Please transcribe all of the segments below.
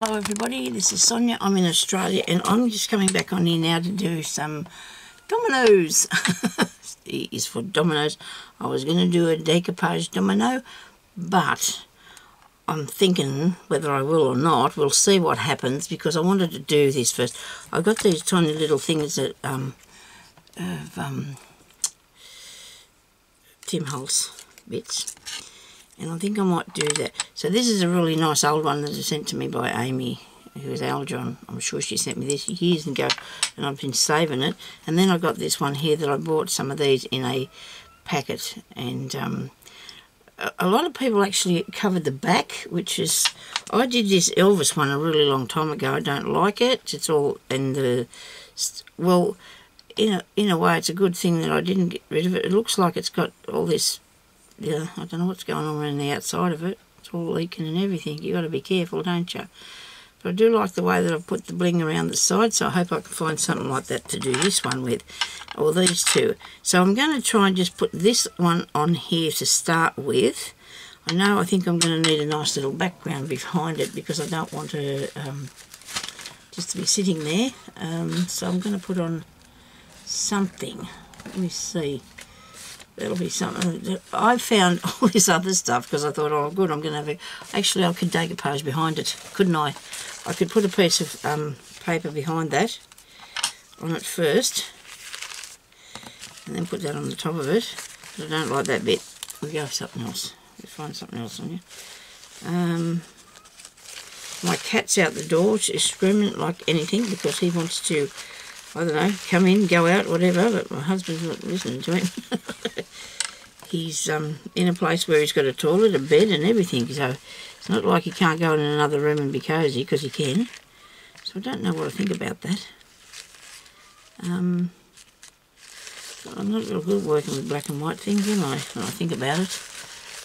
Hello everybody, this is Sonia. I'm in Australia and I'm just coming back on here now to do some dominoes. E is for dominoes. I was going to do a decoupage domino, but I'm thinking whether I will or not. We'll see what happens because I wanted to do this first. I've got these tiny little things that Tim Holtz bits. And I think I might do that. So this is a really nice old one that was sent to me by Amy, who is Aljon. I'm sure she sent me this years ago, and I've been saving it. And then I got this one here that I bought some of these in a packet. And a lot of people actually covered the back, which is... I did this Elvis one a really long time ago. I don't like it. It's all in the... Well, in a way, it's a good thing that I didn't get rid of it. It looks like it's got all this... Yeah, I don't know what's going on around the outside of it. It's all leaking and everything. You've got to be careful, don't you? But I do like the way that I've put the bling around the side, so I hope I can find something like that to do this one with, or these two. So I'm going to try and just put this one on here to start with. I think I'm going to need a nice little background behind it because I don't want to just to be sitting there. So I'm going to put on something. Let me see. That'll be something. I found all this other stuff because I thought, oh, good, I'm going to have a... Actually, I could decoupage behind it, couldn't I? I could put a piece of paper behind that, on it first, and then put that on the top of it. But I don't like that bit. We'll go with something else. We'll find something else on you. My cat's out the door. She's screaming like anything because he wants to... I don't know, come in, go out, whatever, but my husband's not listening to him. He's in a place where he's got a toilet, a bed and everything, so it's not like he can't go in another room and be cosy, because he can. So I don't know what I think about that. I'm not real good working with black and white things, am I, when I think about it?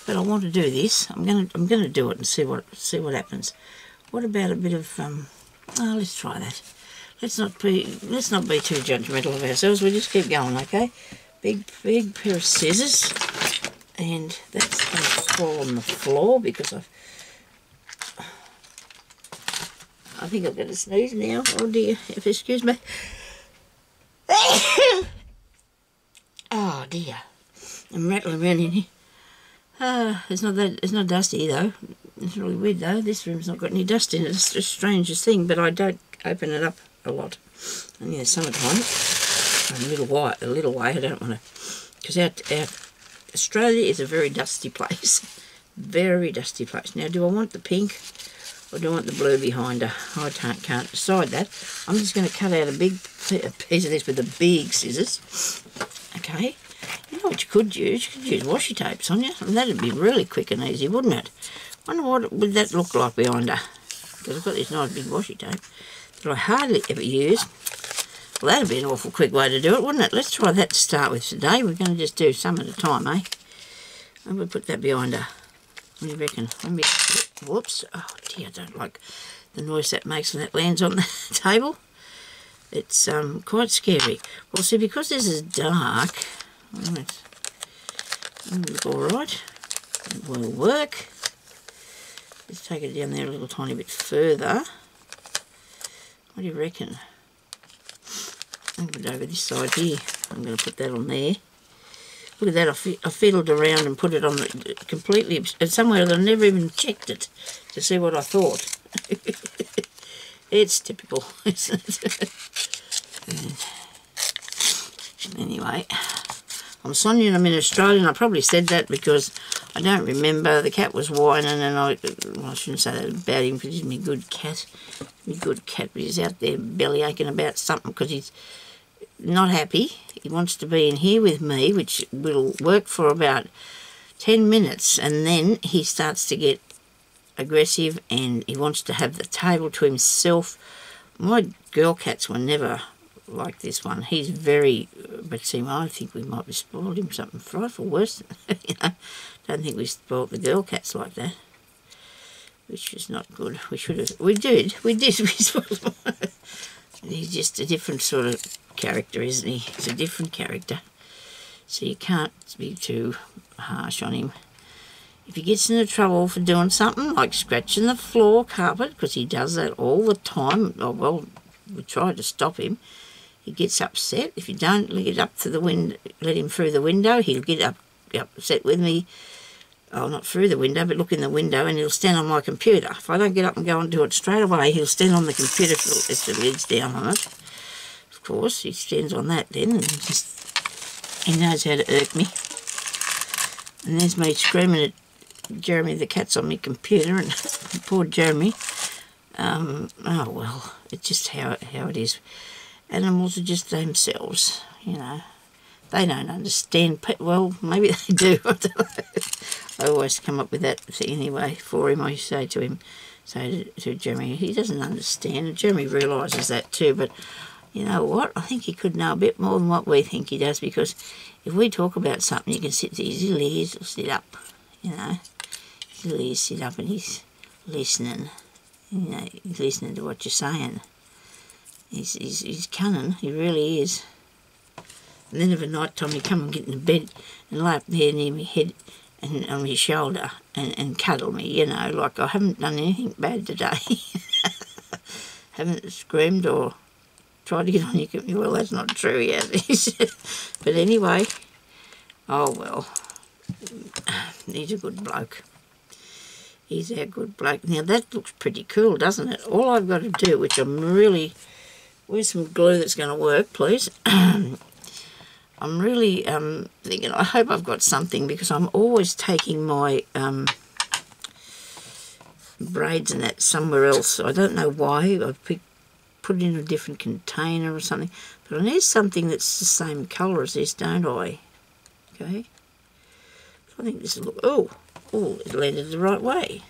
But I want to do this. I'm gonna do it and see what happens. What about a bit of oh, let's try that. Let's not be too judgmental of ourselves. We'll just keep going, okay? Big pair of scissors, and that's going to fall on the floor because I think I'm going to sneeze now. Oh dear, if excuse me. Oh dear, I'm rattling around in here. It's not dusty though. It's really weird though. This room's not got any dust in it. It's the strangest thing, but I don't open it up a lot. Only in the summertime. A little way. I don't want to, because our Australia is a very dusty place. Very dusty place. Now, do I want the pink or do I want the blue behind her? I can't decide that. I'm just going to cut out a big piece of this with the big scissors. Okay. You know what you could use? You could use washi tape, Sonia. And that'd be really quick and easy, wouldn't it? Wonder what would that look like behind her? Because I've got this nice big washi tape that I hardly ever use. Well, that'd be an awful quick way to do it, wouldn't it? Let's try that to start with today. We're going to just do some at a time, eh? And we'll put that behind her. What do you reckon? Whoops. Oh, dear, I don't like the noise that makes when that lands on the table. It's quite scary. Well, see, because this is dark, it'll look all right. It will work. Let's take it down there a little tiny bit further. What do you reckon? I'll put it over this side here. I'm going to put that on there. Look at that, I fiddled around and put it on completely somewhere that I never even checked it to see what I thought. It's typical, isn't it? Anyway, I'm Sonia and I'm in Australia, and I probably said that because I don't remember. The cat was whining, and I shouldn't say that about him because he's my good cat. My good cat, but he's out there belly aching about something because he's not happy. He wants to be in here with me, which will work for about 10 minutes, and then he starts to get aggressive and he wants to have the table to himself. My girl cats were never like this one. He's very, but see, I think we might have spoiled him something frightful worse. You know, don't think we spoiled the girl cats like that, which is not good. We did. He's just a different sort of character, isn't he? He's a different character, so you can't be too harsh on him. if he gets into trouble for doing something like scratching the floor carpet, because he does that all the time, oh, well, we tried to stop him. He gets upset. If you don't let up to the window, let him through the window, he'll get upset with me. Oh, not through the window, but look in the window, and he'll stand on my computer. If I don't get up and go and do it straight away, he'll stand on the computer if the lid's down on it. Of course, he stands on that then, and he knows how to irk me. And there's me screaming at Jeremy the cat's on my computer, and poor Jeremy. Oh well, it's just how it is. Animals are just themselves, you know. They don't understand. Well, maybe they do. I don't know. I always come up with that thing anyway for him. I say to Jeremy, he doesn't understand. And Jeremy realises that too. But you know what? I think he could know a bit more than what we think he does, because if we talk about something, you can sit there, his little ears will sit up, you know. His little ears sit up and he's listening. You know, he's listening to what you're saying. He's cunning, he really is. And then of a night time he'd come and get in bed and lay up there near my head and on my shoulder and cuddle me, you know, like I haven't done anything bad today. Haven't screamed or tried to get on you. Well, that's not true yet. But anyway, oh well, he's a good bloke. He's our good bloke. Now that looks pretty cool, doesn't it? All I've got to do, which I'm really... Where's some glue that's going to work, please? I'm really thinking, I hope I've got something, because I'm always taking my braids and that somewhere else. I don't know why. I've put it in a different container or something. But I need something that's the same colour as this, don't I? Okay. So I think this will look... Oh, it landed the right way.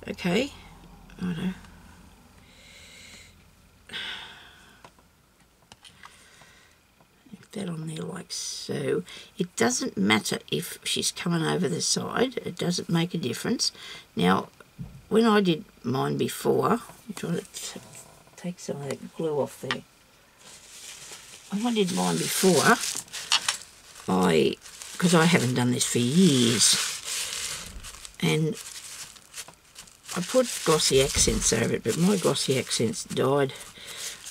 Okay. Righto. That on there like so. It doesn't matter if she's coming over the side, it doesn't make a difference. Now when I did mine before, I'm trying to take some of that glue off there. When I did mine before, because I haven't done this for years, and I put glossy accents over it, but my glossy accents died.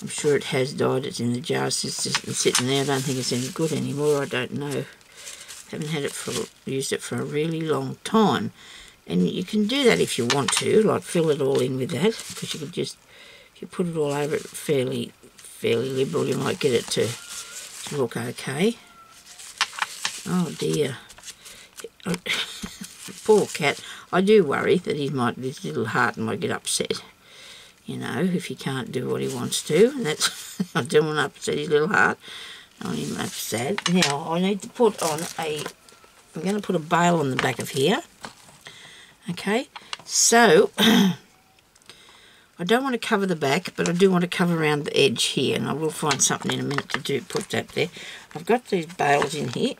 I'm sure it has died. It's in the jars. It's just sitting there. I don't think it's any good anymore. I don't know. Haven't used it for a really long time. And you can do that if you want to, like fill it all in with that, because you could just, if you put it all over it fairly liberal, you might get it to look okay. Oh dear. Poor cat. I do worry that his little heart might get upset. You know, if he can't do what he wants to, and that's, I don't want to upset his little heart. I want him upset. Now, I need to put on I'm going to put a bail on the back of here. Okay, so, I don't want to cover the back, but I do want to cover around the edge here, and I will find something in a minute to put that there. I've got these bails in here.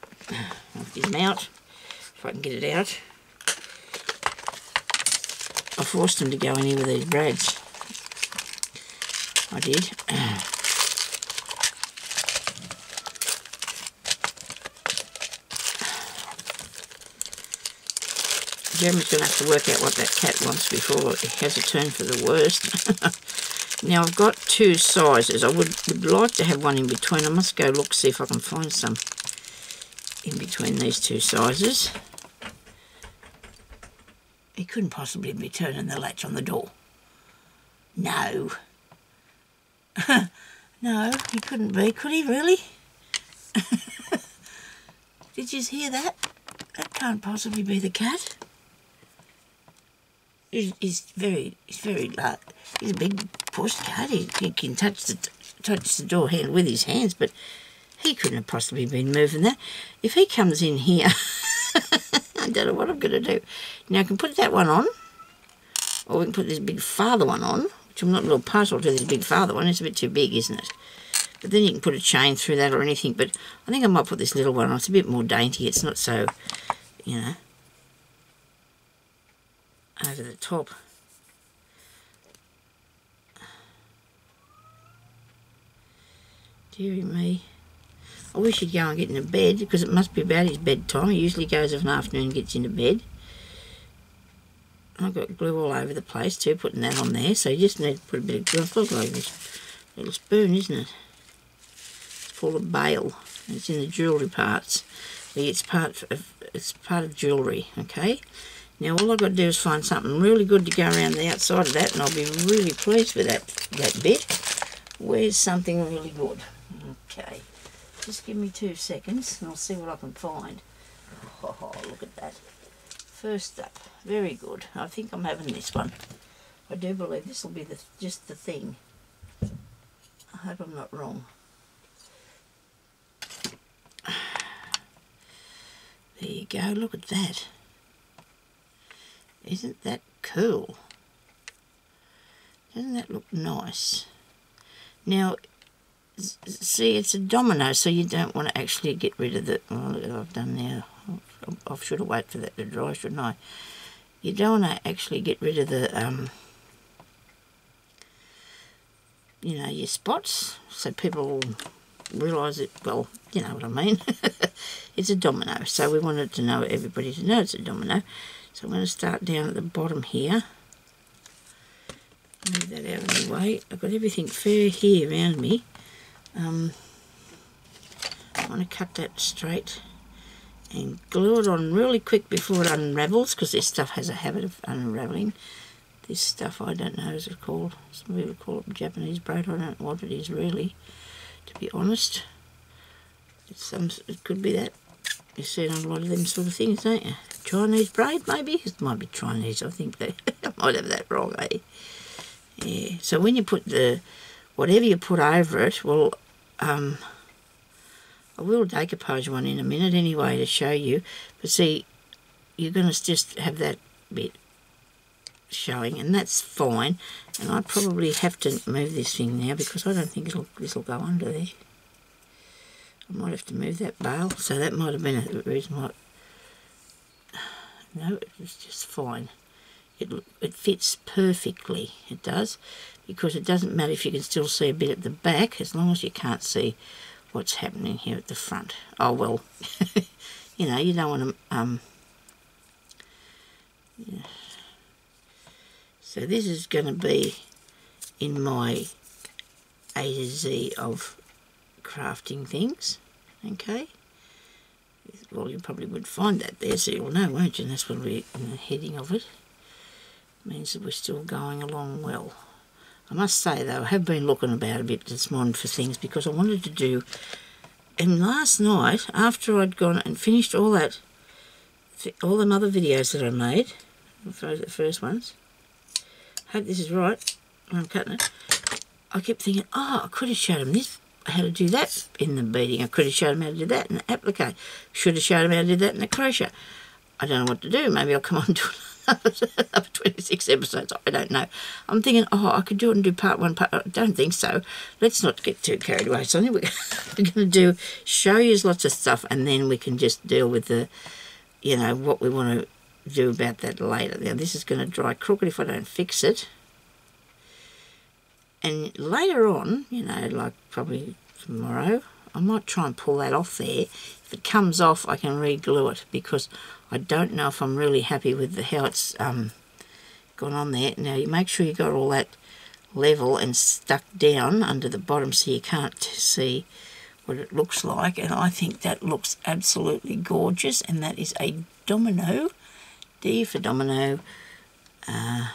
I'll get them out, if I can get it out. I forced them to go in here with these braids. I did. Jeremy's going to have to work out what that cat wants before it has a turn for the worst. Now I've got two sizes. I would like to have one in between. I must go look, see if I can find some in between these two sizes. He couldn't possibly be turning the latch on the door. No. No, he couldn't be, could he really? Did you hear that? That can't possibly be the cat. He's very large. He's a big puss cat. He can touch the door handle with his hands, but he couldn't have possibly been moving that. If he comes in here, I don't know what I'm going to do. Now I can put that one on, or we can put this big father one on. I'm not a little partial to this big father one. It's a bit too big, isn't it? But then you can put a chain through that or anything. But I think I might put this little one on. It's a bit more dainty. It's not so, you know, over the top. Deary me. I wish he'd go and get into bed, because it must be about his bedtime. He usually goes of an afternoon and gets into bed. I've got glue all over the place too, putting that on there. So you just need to put a bit of glue. It's like this little spoon, isn't it? It's full of bale. It's in the jewellery parts. It's part of jewellery, okay? Now all I've got to do is find something really good to go around the outside of that, and I'll be really pleased with that bit. Where's something really good? Okay, just give me 2 seconds and I'll see what I can find. Oh, look at that. First up, very good. I think I'm having this one. I do believe this will be just the thing. I hope I'm not wrong. There you go, look at that. Isn't that cool? Doesn't that look nice? Now, see, it's a domino, so you don't want to actually get rid of the... Well, look what I've done now. I should have waited for that to dry, shouldn't I? You don't want to actually get rid of the, you know, your spots, so people realise it, well, you know what I mean. It's a domino, so we wanted to know, everybody to know it's a domino. So I'm going to start down at the bottom here. Move that out of the way. I've got everything fair here around me. I want to cut that straight and glue it on really quick before it unravels, because this stuff has a habit of unraveling. This stuff, I don't know what it's called. Some people call it Japanese braid. I don't know what it is really, to be honest. It could be that. You see it on a lot of them sort of things, don't you? Chinese braid, maybe? It might be Chinese, I think. I might have that wrong, eh? Yeah, so when you put whatever you put over it, well, I will decoupage one in a minute anyway to show you. But see, you're going to just have that bit showing, and that's fine. And I probably have to move this thing now, because I don't think this will go under there. I might have to move that bale, so that might have been a reason why. No, it's just fine. It fits perfectly, it does, because it doesn't matter if you can still see a bit at the back, as long as you can't see what's happening here at the front. Oh, well, you know, you don't want to, yeah. So this is going to be in my A to Z of crafting things, okay? Well, you probably would find that there, so you'll know, won't you? And that's what we're in the heading of it. Means that we're still going along well. I must say though, I have been looking about a bit this morning for things, because I wanted to do, and last night after I'd gone and finished all them other videos that I made, the first ones, hope this is right when I'm cutting it, I kept thinking, oh, I could have showed them this, how to do that in the beading. I could have showed them how to do that in the applique. Should have showed them how to do that in the crochet. I don't know what to do. Maybe I'll come on and do another 26 episodes. I don't know. I'm thinking, oh, I could do it and do part one, part... I don't think so. Let's not get too carried away. So I think we're going to show you lots of stuff, and then we can just deal with the, you know, what we want to do about that later. Now, this is going to dry crooked if I don't fix it. And later on, you know, like probably tomorrow, I might try and pull that off there. If it comes off, I can re-glue it, because I don't know if I'm really happy with how it's gone on there. Now, you make sure you got all that level and stuck down under the bottom so you can't see what it looks like. And I think that looks absolutely gorgeous. And that is a domino. D for domino. And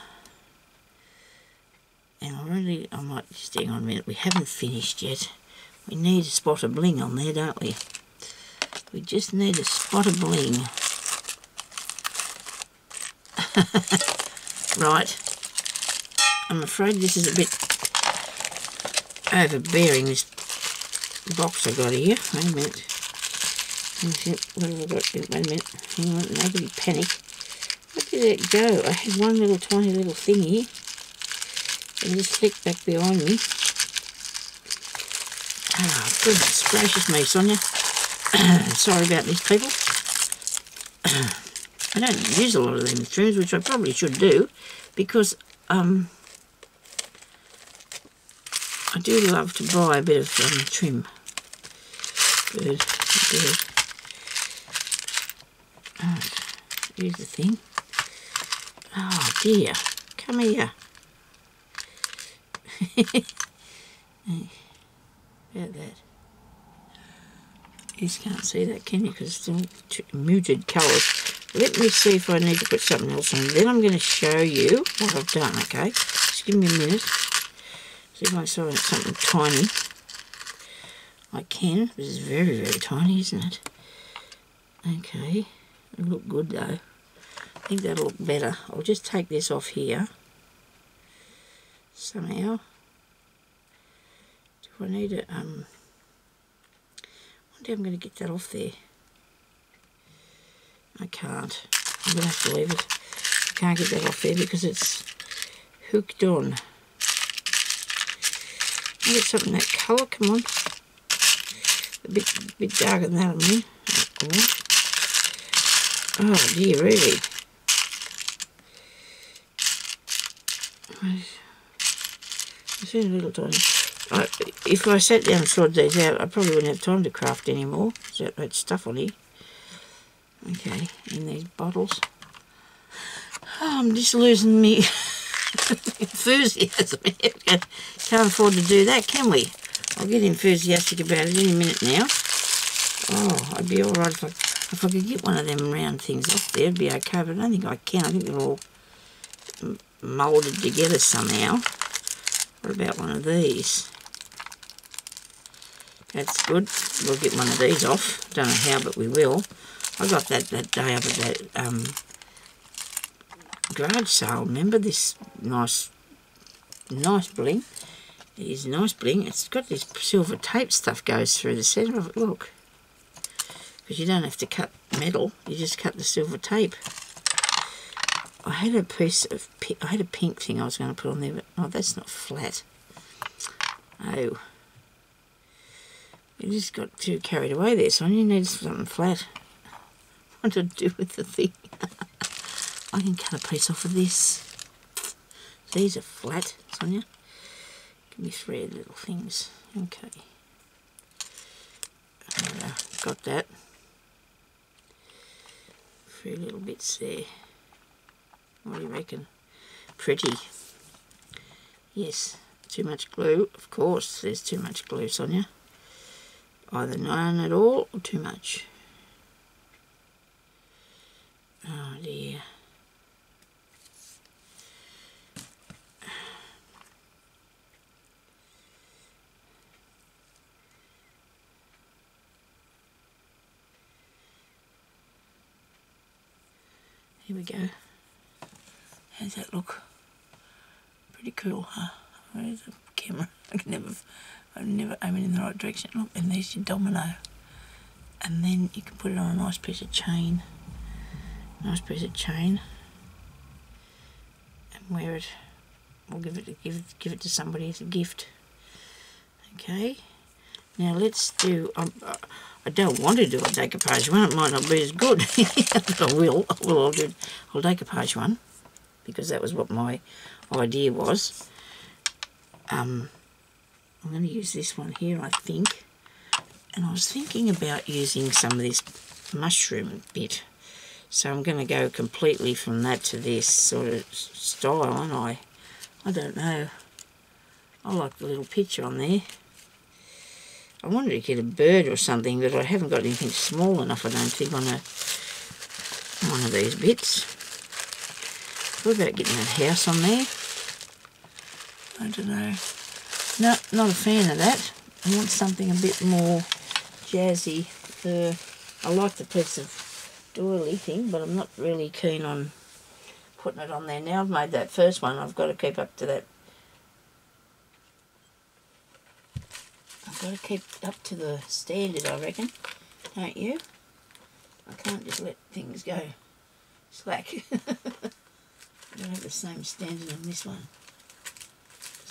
I might just hang on a minute. We haven't finished yet. We need a spot of bling on there, don't we? We just need a spot of bling. Right. I'm afraid this is a bit overbearing, this box I got here. Wait a minute. What have I got? Wait a minute. Hang on, nobody panic. Where did it go? I had one little tiny little thingy. And just flick back behind me. Oh, goodness gracious me, Sonia. Sorry about this, people. I don't use a lot of them trims, which I probably should do, because I do love to buy a bit of trim. bird. Oh, here's the thing. Oh dear, come here. About that. You just can't see that, can you? Because it's still muted colours. Let me see if I need to put something else on. Then I'm going to show you what I've done, okay? Just give me a minute. See if I saw something tiny. I can. This is very, very tiny, isn't it? Okay. It'll look good, though. I think that'll look better. I'll just take this off here. Somehow. Do I need to, I wonder how I'm going to get that off there. I can't. I'm going to have to leave it. I can't get that off there because it's hooked on. I'll get something that colour, come on. A bit darker than that on me. Oh dear, really? It's a little tiny. If I sat down and sorted these out, I probably wouldn't have time to craft anymore. So that stuff on here. Okay, in these bottles. Oh, I'm just losing me enthusiasm. Can't afford to do that, can we? I'll get enthusiastic about it any minute now. Oh, I'd be alright if I could get one of them round things off there. It'd be okay, but I don't think I can. I think they're all moulded together somehow. What about one of these? That's good. We'll get one of these off. Don't know how, but we will. I got that day up at that garage sale. Remember this nice bling? It is nice bling. It's got this silver tape stuff goes through the centre of it. Look, because you don't have to cut metal. You just cut the silver tape. I had a piece of I had a pink thing I was going to put on there, but oh, that's not flat. Oh. You just got too carried away there, Sonia. You need something flat. What to do with the thing? I can cut a piece off of this. These are flat, Sonia. Give me 3 little things. Okay. Got that. 3 little bits there. What do you reckon? Pretty. Yes. Too much glue. Of course, there's too much glue, Sonia. Either none at all or too much. Oh dear. Here we go. How's that look? Pretty cool, huh? Where's the camera? I'm never aiming in the right direction. Look, and there's your domino. And then you can put it on a nice piece of chain. Nice piece of chain. And wear it. Or give it to somebody as a gift. Okay. Now let's do. I don't want to do a decoupage one. It might not be as good, but I will. I'll do a decoupage one because that was what my idea was. I'm going to use this one here, I think. And I was thinking about using some of this mushroom bit. So I'm going to go completely from that to this sort of style, aren't I? I don't know. I like the little picture on there. I wanted to get a bird or something, but I haven't got anything small enough, I don't think, on one of these bits. What about getting that house on there? I don't know. No, not a fan of that. I want something a bit more jazzy. I like the piece of doily thing, but I'm not really keen on putting it on there. Now I've made that first one, I've got to keep up to that. I've got to keep up to the standard, I reckon. Don't you? I can't just let things go slack. I don't have the same standard on this one.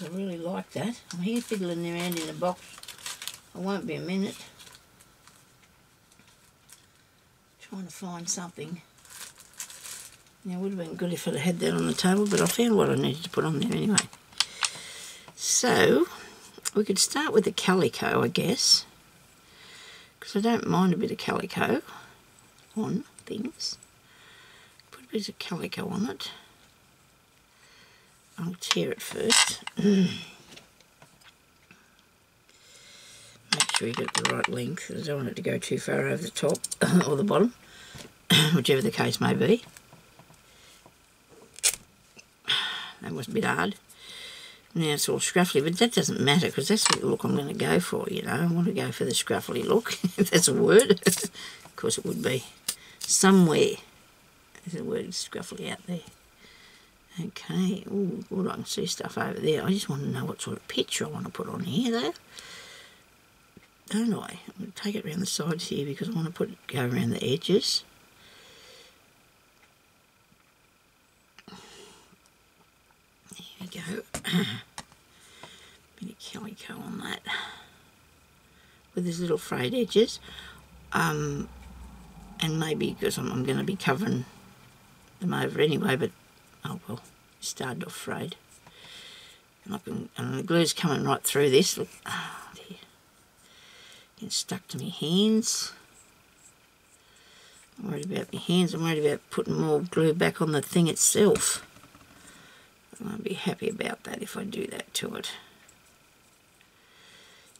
I really like that. I'm here fiddling around in a box. I won't be a minute. Trying to find something. Now, it would have been good if I'd had that on the table, but I found what I needed to put on there anyway. So, we could start with the calico, I guess. because I don't mind a bit of calico on things. Put a bit of calico on it. I'll tear it first. Make sure you get the right length. I don't want it to go too far over the top or the bottom, whichever the case may be. That was a bit hard. Now it's all scruffly, but that doesn't matter because that's the look I'm going to go for, you know. I want to go for the scruffly look, if that's a word. Of course it would be. Somewhere. There's a word scruffly out there. Okay, oh, good, I can see stuff over there. I just want to know what sort of picture I want to put on here, though. Don't I? I'm going to take it around the sides here because I want to go around the edges. There we go. Bit of calico on that. With these little frayed edges. And maybe because I'm going to be covering them over anyway, but oh well, started off frayed. And the glue's coming right through this. Look, oh dear. Getting stuck to my hands. I'm worried about my hands. I'm worried about putting more glue back on the thing itself. I won't be happy about that if I do that to it.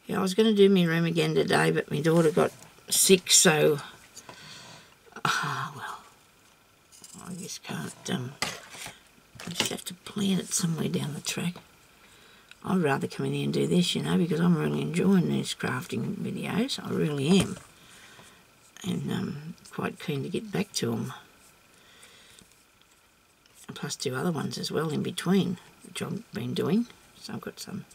Yeah, I was going to do my room again today, but my daughter got sick, so well, I just can't. I just have to plan it somewhere down the track. I'd rather come in here and do this, you know, because I'm really enjoying these crafting videos. I really am, and quite keen to get back to them. And plus 2 other ones as well in between, which I've been doing. So I've got some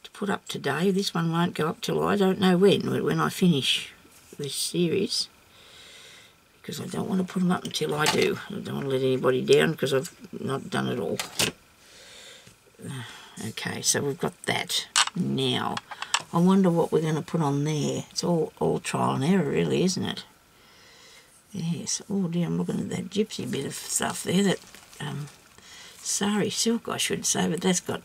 to put up today. This one won't go up till I don't know when I finish this series, because I don't want to put them up until I do. I don't want to let anybody down because I've not done it all. Okay, so we've got that. Now, I wonder what we're going to put on there. It's all trial and error really, isn't it? Yes. Oh dear, I'm looking at that gypsy bit of stuff there, that sari silk I should say, but that's got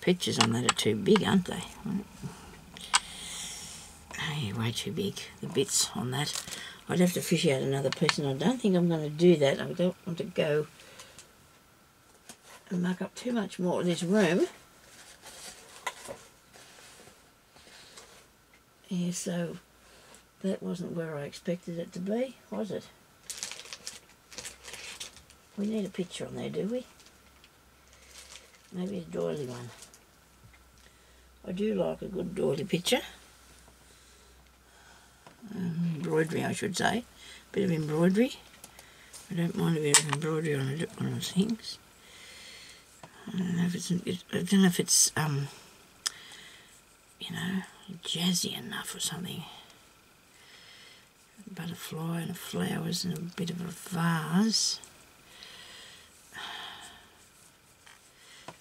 pictures on that are too big, aren't they? Hey, way too big, the bits on that. I'd have to fish out another piece, and I don't think I'm going to do that. I don't want to go and muck up too much more of this room. Yeah, so that wasn't where I expected it to be, was it? We need a picture on there, do we? Maybe a doily one. I do like a good doily picture. Embroidery, I should say. Bit of embroidery. I don't mind a bit of embroidery on one of those things. I don't know if it's you know, jazzy enough or something. A butterfly and flowers and a bit of a vase.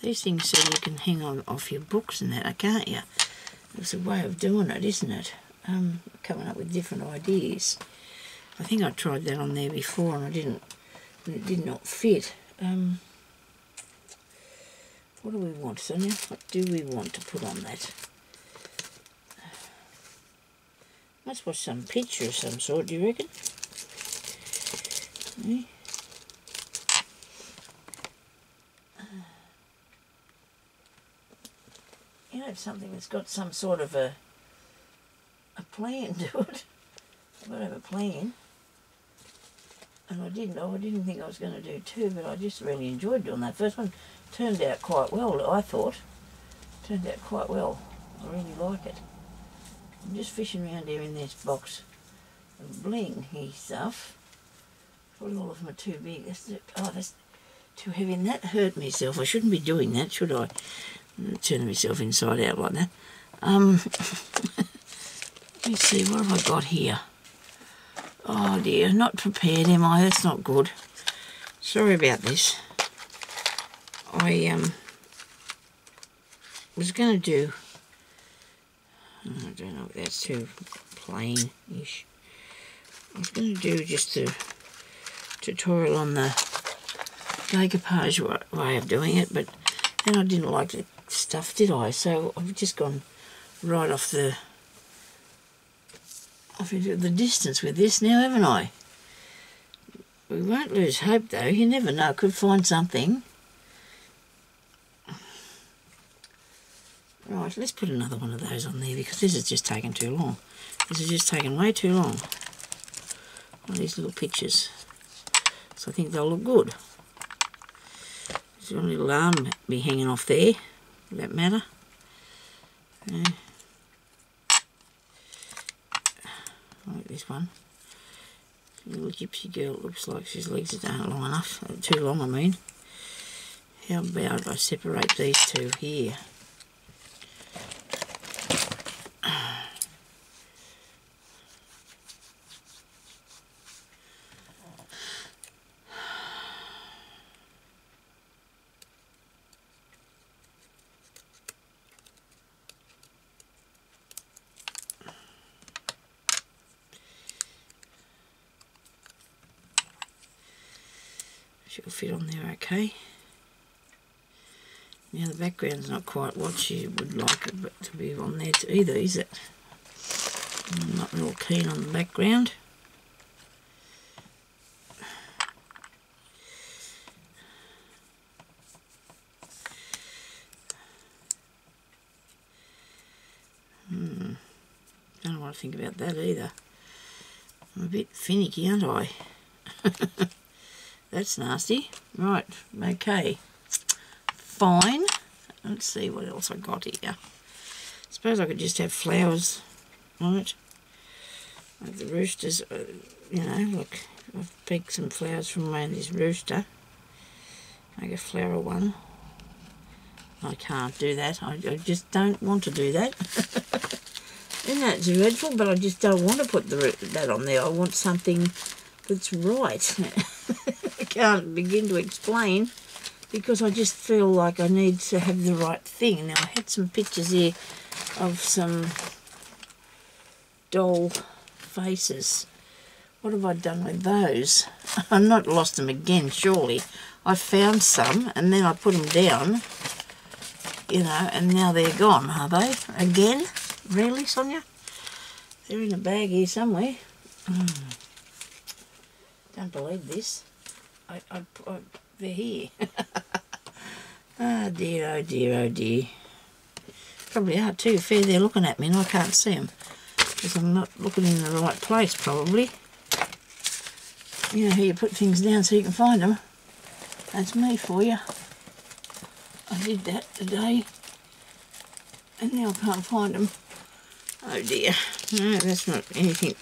These things so you can hang on off your books and that, can't you? It's a way of doing it, isn't it? Coming up with different ideas. I think I tried that on there before and it did not fit. What do we want, Sonia? What do we want to put on that? Must was some picture of some sort, do you reckon? Yeah. You know, something that's got some sort of a plan to it. I've got to have a plan. And I didn't think I was going to do 2, but I just really enjoyed doing that. First one turned out quite well, I thought. Turned out quite well. I really like it. I'm just fishing around here in this box of bling-y stuff. Probably all of them are too big. That's too heavy, and that hurt myself. I shouldn't be doing that, should I? I'm turning myself inside out like that. Let me see, what have I got here? Oh dear, not prepared, am I? That's not good. Sorry about this. I was going to do... I don't know, that's too plain-ish. I was going to do just a tutorial on the decoupage way of doing it, but then I didn't like the stuff, did I? So I've just gone right off the I've been doing the distance with this now, haven't I? We won't lose hope though, you never know, could find something. Right, let's put another one of those on there because this is just taking too long. This is just taking way too long. One of these little pictures. So I think they'll look good. There's a little arm be hanging off there. Does that matter? I like this one. Little gypsy girl, it looks like she's legs aren't long enough. Too long, I mean. How about I separate these two here? She'll fit on there okay. Now the background's not quite what she would like it to be on there either, is it? I'm not real keen on the background. Don't know what I think about that either. I'm a bit finicky, aren't I? That's nasty. Right, okay. Fine. Let's see what else I got here. Suppose I could just have flowers on it. Like the roosters, you know, look, I've picked some flowers from around this rooster. Make a flower one. I can't do that. I just don't want to do that. Isn't that dreadful? But I just don't want to put that on there. I want something that's right. I can't begin to explain because I just feel like I need to have the right thing. Now I had some pictures here of some doll faces. What have I done with those? I've not lost them again, surely. I found some and then I put them down, you know, and now they're gone, are they? Again? Really, Sonia? They're in a bag here somewhere. Don't believe this. They're here. Oh dear, oh dear, oh dear. Probably are too. Fair they're looking at me and I can't see them because I'm not looking in the right place probably. You know how you put things down so you can find them. That's me for you. I did that today and now I can't find them. Oh dear. No, that's not anything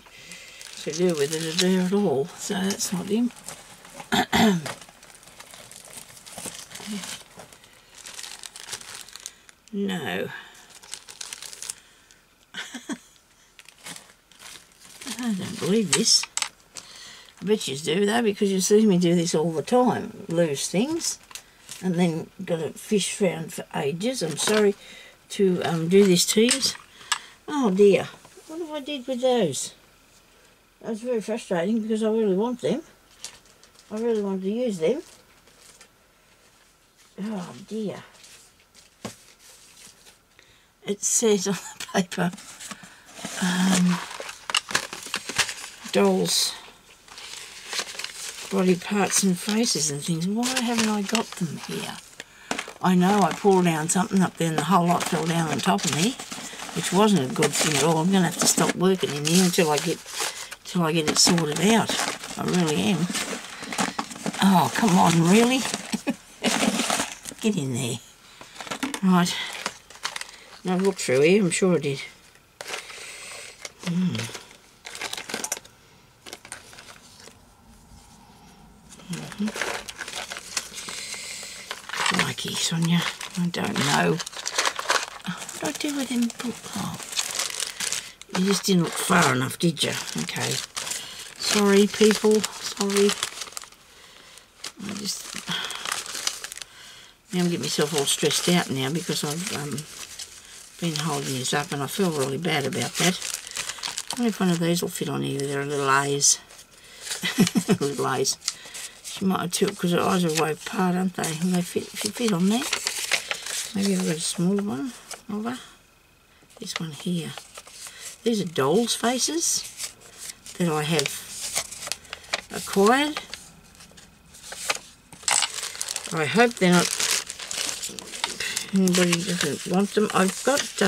to do with it at all. So that's not him. No. I don't believe this. I bet you do though, because you see me do this all the time. Lose things and then got to fish around for ages. I'm sorry to do this to you. Oh dear. What have I did with those? That was very frustrating because I really want them. I really wanted to use them. Oh dear. It says on the paper, dolls, body parts and faces and things. Why haven't I got them here? I know I pulled down something up there and the whole lot fell down on top of me, which wasn't a good thing at all. I'm going to have to stop working in here until I get it sorted out. I really am. Oh, come on, really? Get in there. Right. Now I've looked through here, I'm sure I did. Crikey, Sonia. I don't know. What did I do with them? Oh. You just didn't look far enough, did you? Okay. Sorry, people. Sorry. Now I'm getting myself all stressed out now because I've been holding this up and I feel really bad about that. I wonder if one of these will fit on here. They're a little A's. Little A's. She might have tilt because her eyes are way apart, aren't they? And they fit on there. Maybe I've got a smaller one over. This one here. These are dolls' faces. that I have acquired. I hope they're not, anybody doesn't want them. I've got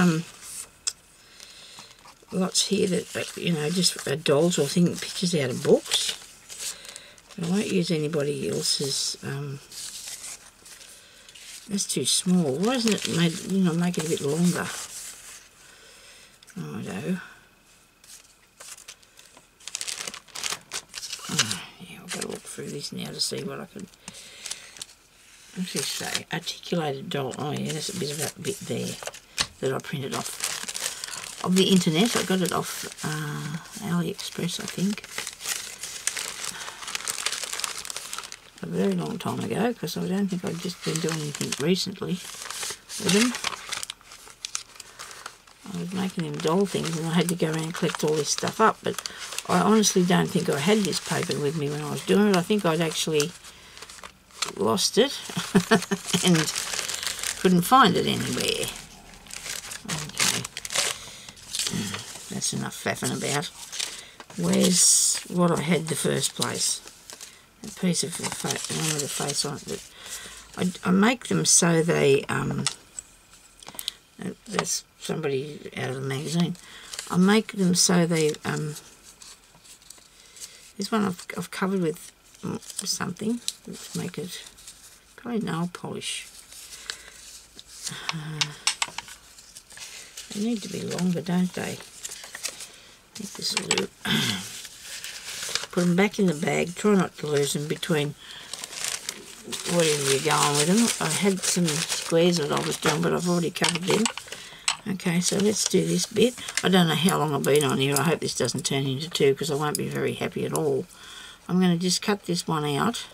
lots here that, you know, just dolls or pictures out of books. But I won't use anybody else's. That's too small. Why isn't it made, you know, make it a bit longer? Righto. Yeah, I've got to look through this now to see what I can actually say. Articulated doll. Oh yeah, there's a bit of that bit there that I printed off of the internet. I got it off AliExpress, I think. A very long time ago, because I don't think I've just been doing anything recently with them. I was making them doll things and I had to go around and collect all this stuff up, but I honestly don't think I had this paper with me when I was doing it. I think I'd actually lost it and couldn't find it anywhere. Okay, that's enough faffing about. Where's what I had the first place? A piece of the one with the face on it. But I make them so they that's somebody out of the magazine. I make them so they this one I've covered with something. Let's make it probably nail polish. They need to be longer, don't they? I think this will do. Put them back in the bag. Try not to lose them between whatever you're going with them. I had some squares that I was doing, but I've already covered them. Okay, so let's do this bit. I don't know how long I've been on here. I hope this doesn't turn into two, because I won't be very happy at all. I'm going to just cut this one out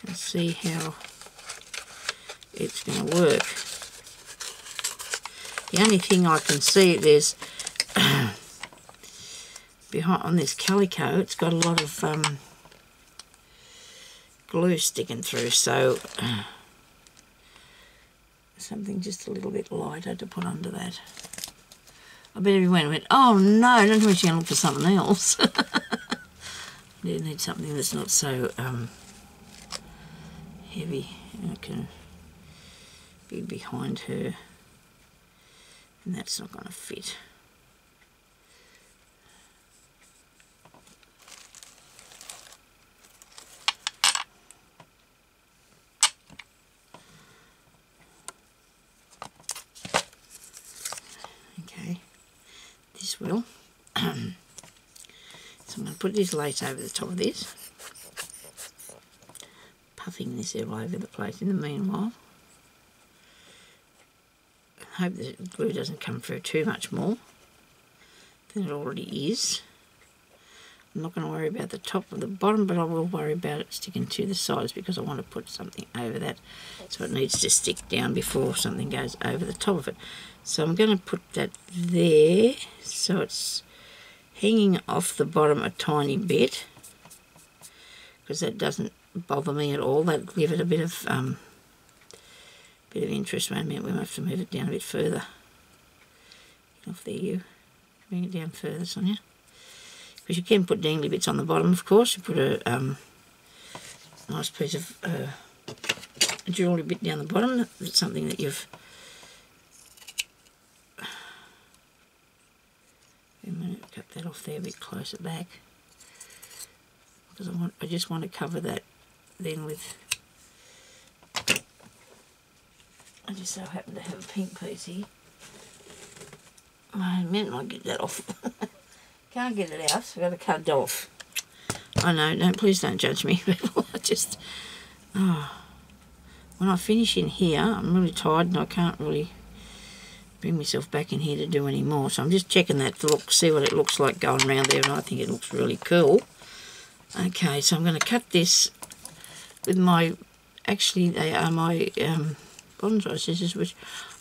and see how it's going to work. The only thing I can see, there's behind on this calico, it's got a lot of glue sticking through, so something just a little bit lighter to put under that. I bet everyone went, oh no, don't tell me she's going to look for something else. You need something that's not so heavy. It can be behind her, and that's not going to fit. This will. So I'm going to put this lace over the top of this, puffing this all over the place in the meanwhile. I hope the glue doesn't come through too much more than it already is. I'm not going to worry about the top or the bottom, but I will worry about it sticking to the sides, because I want to put something over that, so it needs to stick down before something goes over the top of it. So I'm going to put that there, so it's hanging off the bottom a tiny bit, because that doesn't bother me at all. That'll give it a bit of interest. Wait a minute, we might have to move it down a bit further. Get off there, you. Bring it down further, Sonia. Because you can put dangly bits on the bottom, of course. You put a nice piece of jewellery bit down the bottom. That's something that you've... I'm going to cut that off there a bit closer back, because I just want to cover that then with... I just so happen to have a pink piece here. I meant I'd get that off. Can't get it out, so I've got to cut it off. I know, please don't judge me, people. I just, when I finish in here, I'm really tired and I can't really bring myself back in here to do any more. So I'm just checking that to look, see what it looks like going around there, and I think it looks really cool. Okay, so I'm going to cut this with my, actually they are my bonsai scissors, which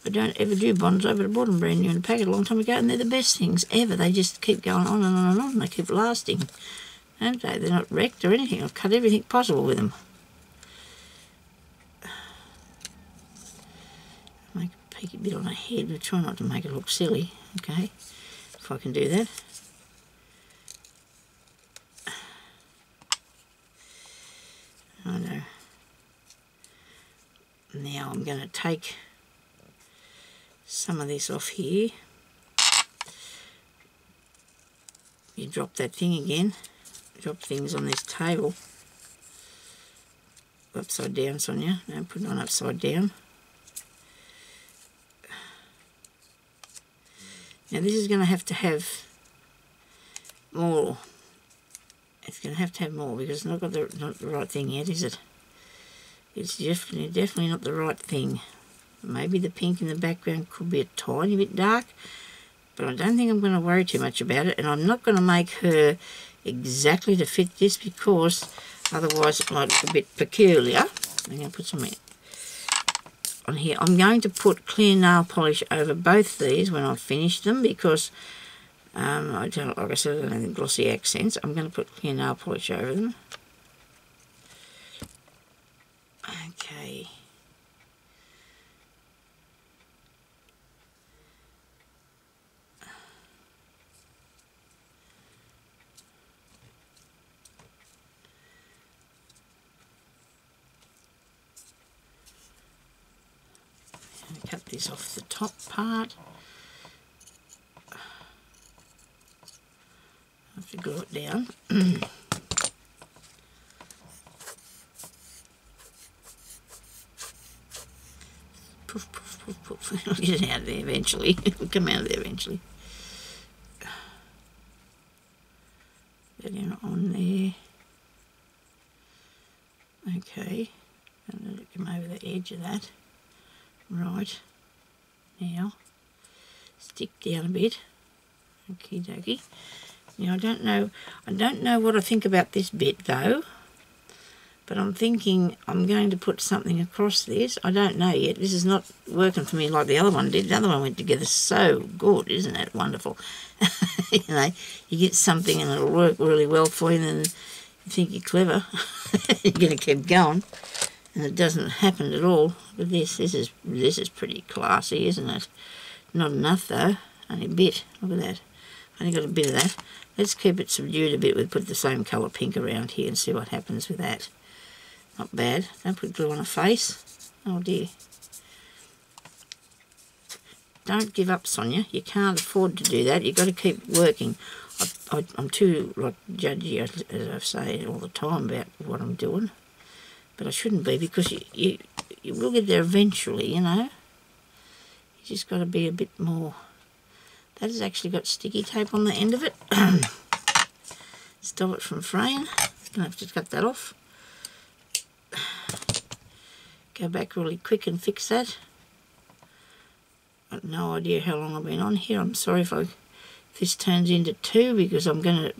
I don't ever do bonsai, but I bought them brand new in a packet a long time ago, and they're the best things ever. They just keep going on and on and on, and they keep lasting, don't they? They're not wrecked or anything. I've cut everything possible with them. Make a peaky bit on her head, but try not to make it look silly, okay, if I can do that. take some of this off here. You drop that thing again. Drop things on this table. Upside down, Sonia. No, put it on upside down. Now this is going to have more. It's going to have more because it's not got not the right thing yet, is it? It's definitely not the right thing. Maybe the pink in the background could be a tiny bit dark, but I don't think I'm going to worry too much about it, and I'm not going to make her exactly to fit this because otherwise it might look a bit peculiar. I'm going to put some on here. I'm going to put clear nail polish over both these when I've finished them because I don't, like I said, I don't have the glossy accents. I'm going to put clear nail polish over them. Okay. Cut this off the top part. I have to glue it down. Poof, poof, poof, poof. I'll get it out of there eventually. It'll come out of there eventually. Get it on there. Okay. And let it come over the edge of that. Right, now stick down a bit. Okie dokie. Now I don't know what I think about this bit though, but I'm thinking I'm going to put something across this. I don't know yet. This is not working for me like the other one did. The other one went together so good, isn't it? Wonderful. You know, you get something and it'll work really well for you, and then you think you're clever. You're going to keep going. And it doesn't happen at all. But this is pretty classy, isn't it? Not enough though, only a bit. Look at that. Only got a bit of that. Let's keep it subdued a bit. We'll put the same colour pink around here and see what happens with that. Not bad. Don't put glue on a face. Oh dear. Don't give up, Sonia. You can't afford to do that. You've got to keep working. I'm too judgy, as I say all the time, about what I'm doing. But I shouldn't be, because you will get there eventually, you know. You just got to be a bit more. That has actually got sticky tape on the end of it. Stop it from fraying. Gonna have to cut that off. Go back really quick and fix that. I've no idea how long I've been on here. I'm sorry if this turns into 2, because I'm gonna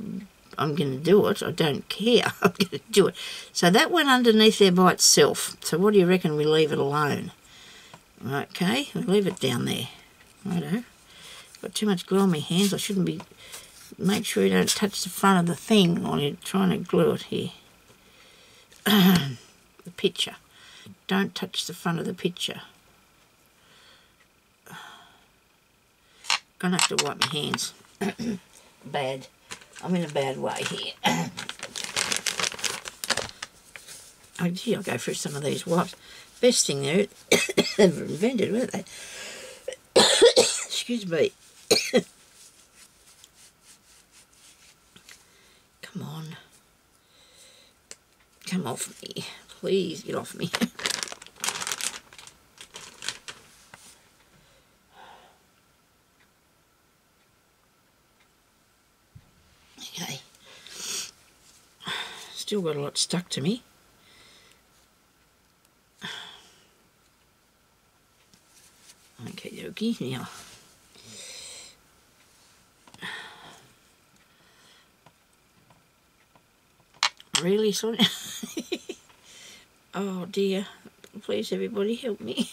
do it. I don't care. I'm going to do it. So that went underneath there by itself. So what do you reckon we leave it alone? Okay, we'll leave it down there. Righto. Got too much glue on my hands. I shouldn't be. Make sure you don't touch the front of the thing while you're trying to glue it here. The picture. Don't touch the front of the picture. Gonna have to wipe my hands. Bad. I'm in a bad way here. Oh gee, I'll go through some of these wipes. Best thing there ever invented, weren't they? Excuse me. Come on. Come off me. Please get off me. Okay. Still got a lot stuck to me. Okay, dokie. Now, really, Sonia? Oh dear. Please, everybody, help me.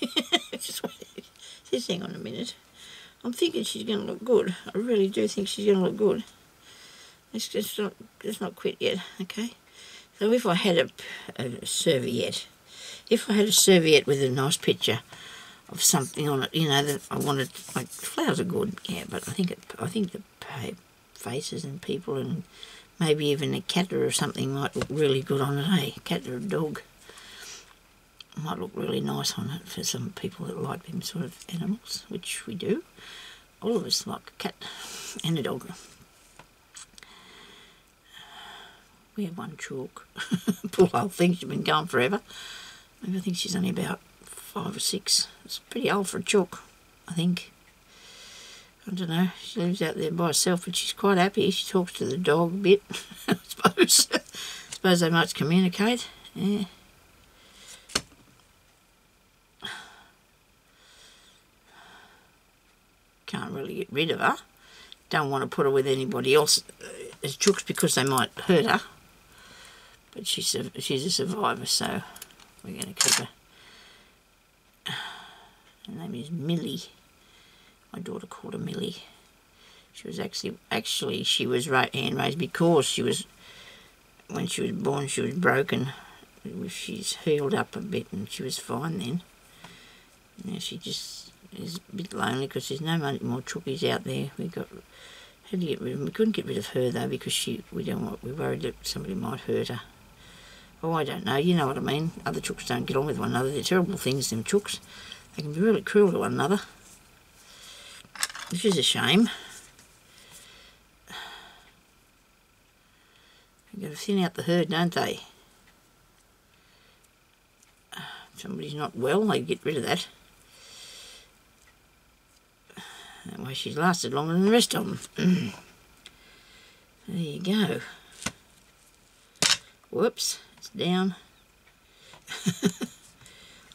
Just hang on a minute. I'm thinking she's going to look good. I really do think she's going to look good. It's not quit yet, okay? So if I had a serviette, with a nice picture of something on it, you know, that I wanted, like, flowers are good, yeah, but I think the faces and people and maybe even a cat or something might look really good on it, eh? A cat or a dog. Might look really nice on it for some people that like them sort of animals, which we do. All of us like a cat and a dog. We have one chalk. Poor old thing, she's been going forever. Maybe I think she's only about 5 or 6. It's pretty old for a chalk, I think. I don't know, she lives out there by herself, but she's quite happy. She talks to the dog a bit, I suppose. I suppose they must communicate, yeah. Can't really get rid of her. Don't want to put her with anybody else as chooks because they might hurt her. But she's a survivor, so we're going to keep her. Her name is Millie. My daughter called her Millie. She was actually she was hand raised because she was, when she was born, she was broken. She's healed up a bit and she was fine then. Now she just is a bit lonely because there's no more chookies out there. Had to get rid of them. We couldn't get rid of her though because we're worried that somebody might hurt her. Oh, I don't know. You know what I mean. Other chooks don't get on with one another. They're terrible things, them chooks. They can be really cruel to one another, which is a shame. They've got to thin out the herd, don't they? If somebody's not well, they get rid of that. That way she's lasted longer than the rest of them. There you go. Whoops, it's down.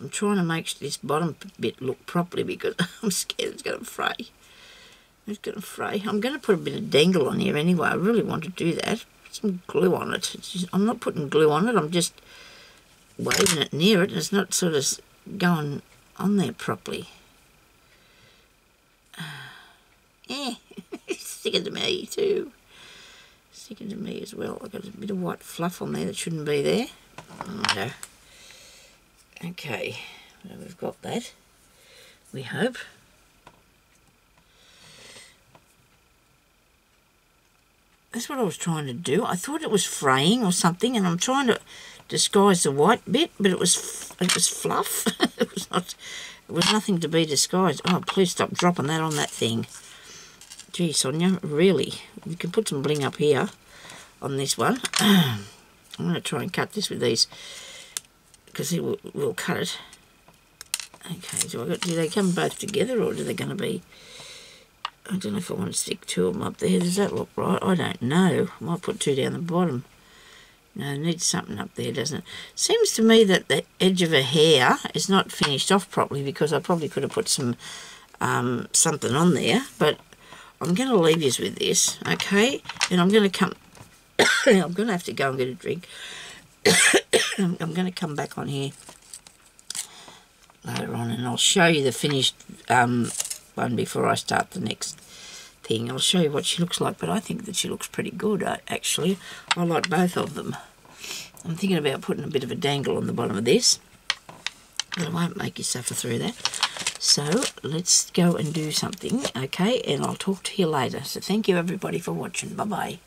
I'm trying to make this bottom bit look properly because I'm scared it's going to fray. It's going to fray. I'm going to put a bit of dangle on here anyway. I really want to do that. Put some glue on it. I'm not putting glue on it. I'm just waving it near it and it's not sort of going on there properly. Yeah, it's sticking to me too. Sticking to me as well. I've got a bit of white fluff on there that shouldn't be there. No. Okay, well, we've got that, we hope. That's what I was trying to do. I thought it was fraying or something, and I'm trying to disguise the white bit, but it was fluff. It was nothing to be disguised. Oh, please stop dropping that on that thing. Gee, Sonia, really? You can put some bling up here on this one. I'm going to try and cut this with these because we'll cut it. Okay, so do they come both together or do they going to be... I don't know if I want to stick 2 of them up there. Does that look right? I don't know. I might put 2 down the bottom. No, it needs something up there, doesn't it? Seems to me that the edge of her hair is not finished off properly because I probably could have put some something on there, but I'm going to leave you with this, okay? And I'm going to come... I'm going to have to go and get a drink. I'm going to come back on here later on and I'll show you the finished one before I start the next thing. I'll show you what she looks like, but I think that she looks pretty good, actually. I like both of them. I'm thinking about putting a bit of a dangle on the bottom of this, but I won't make you suffer through that. So let's go and do something, okay? And I'll talk to you later. So thank you everybody for watching. Bye-bye.